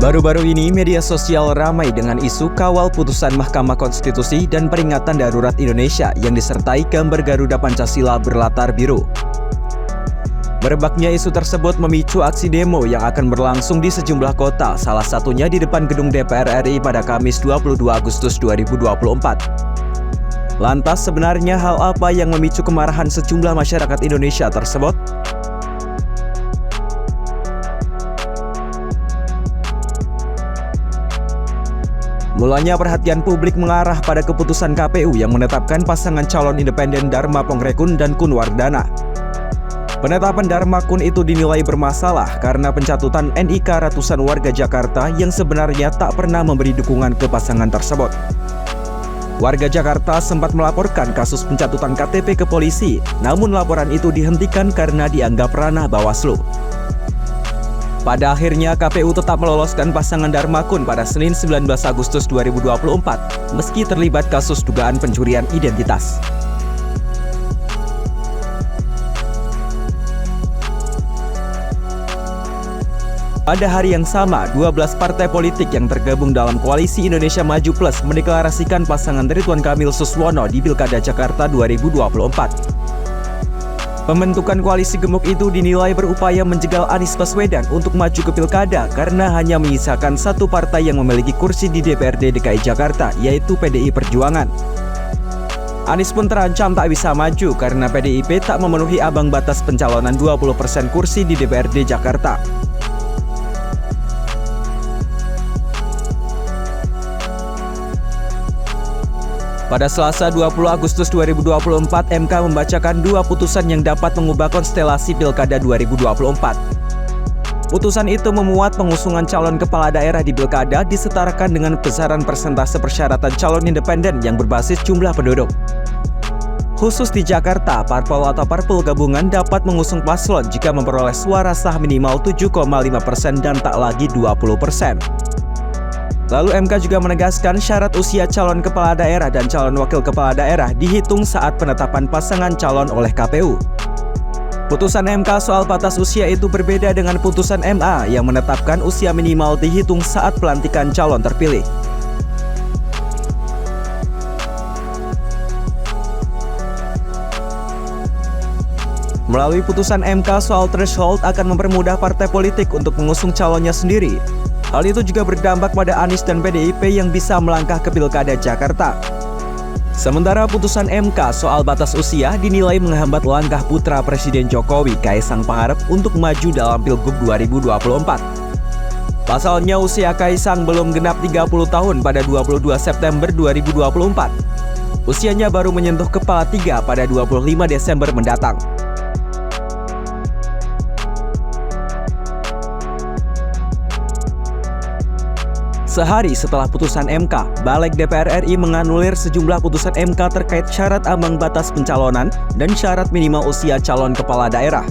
Baru-baru ini, media sosial ramai dengan isu kawal putusan Mahkamah Konstitusi dan peringatan darurat Indonesia yang disertai gambar Garuda Pancasila berlatar biru. Merebaknya isu tersebut memicu aksi demo yang akan berlangsung di sejumlah kota, salah satunya di depan gedung DPR RI pada Kamis 22 Agustus 2024. Lantas, sebenarnya hal apa yang memicu kemarahan sejumlah masyarakat Indonesia tersebut? Mulanya perhatian publik mengarah pada keputusan KPU yang menetapkan pasangan calon independen Dharma Pongrekun dan Kun Wardana. Penetapan Dharma Kun itu dinilai bermasalah karena pencatutan NIK ratusan warga Jakarta yang sebenarnya tak pernah memberi dukungan ke pasangan tersebut. Warga Jakarta sempat melaporkan kasus pencatutan KTP ke polisi, namun laporan itu dihentikan karena dianggap ranah Bawaslu. Pada akhirnya KPU tetap meloloskan pasangan Dharma Kun pada Senin 19 Agustus 2024 meski terlibat kasus dugaan pencurian identitas. Pada hari yang sama, 12 partai politik yang tergabung dalam Koalisi Indonesia Maju Plus mendeklarasikan pasangan Ridwan Kamil Suswono di Pilkada Jakarta 2024. Pembentukan koalisi gemuk itu dinilai berupaya menjegal Anies Baswedan untuk maju ke pilkada karena hanya menyisakan satu partai yang memiliki kursi di DPRD DKI Jakarta, yaitu PDI Perjuangan. Anies pun terancam tak bisa maju karena PDIP tak memenuhi ambang batas pencalonan 20% kursi di DPRD Jakarta. Pada Selasa 20 Agustus 2024, MK membacakan dua putusan yang dapat mengubah konstelasi Pilkada 2024. Putusan itu memuat pengusungan calon kepala daerah di Pilkada disetarakan dengan besaran persentase persyaratan calon independen yang berbasis jumlah penduduk. Khusus di Jakarta, parpol atau parpol gabungan dapat mengusung paslon jika memperoleh suara sah minimal 7,5% dan tak lagi 20%. Lalu MK juga menegaskan syarat usia calon kepala daerah dan calon wakil kepala daerah dihitung saat penetapan pasangan calon oleh KPU. Putusan MK soal batas usia itu berbeda dengan putusan MA yang menetapkan usia minimal dihitung saat pelantikan calon terpilih. Melalui putusan MK soal threshold akan mempermudah partai politik untuk mengusung calonnya sendiri. Hal itu juga berdampak pada Anies dan PDIP yang bisa melangkah ke Pilkada Jakarta. Sementara putusan MK soal batas usia dinilai menghambat langkah putra Presiden Jokowi, Kaisang Pangarep, untuk maju dalam Pilgub 2024. Pasalnya usia Kaisang belum genap 30 tahun pada 22 September 2024. Usianya baru menyentuh kepala 3 pada 25 Desember mendatang. Sehari setelah putusan MK, Balik DPR RI menganulir sejumlah putusan MK terkait syarat ambang batas pencalonan dan syarat minimal usia calon kepala daerah.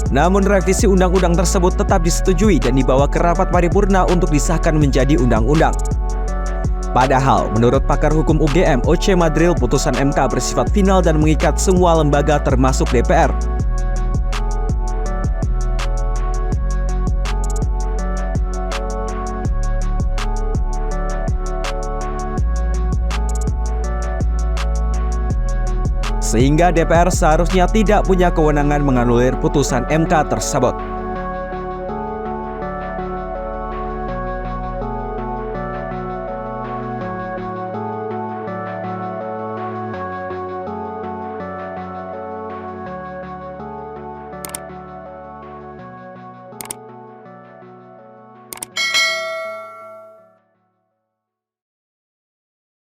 Namun revisi undang-undang tersebut tetap disetujui dan dibawa ke rapat paripurna untuk disahkan menjadi undang-undang. Padahal, menurut pakar hukum UGM, Oce Madril, putusan MK bersifat final dan mengikat semua lembaga termasuk DPR. Sehingga DPR seharusnya tidak punya kewenangan menganulir putusan MK tersebut.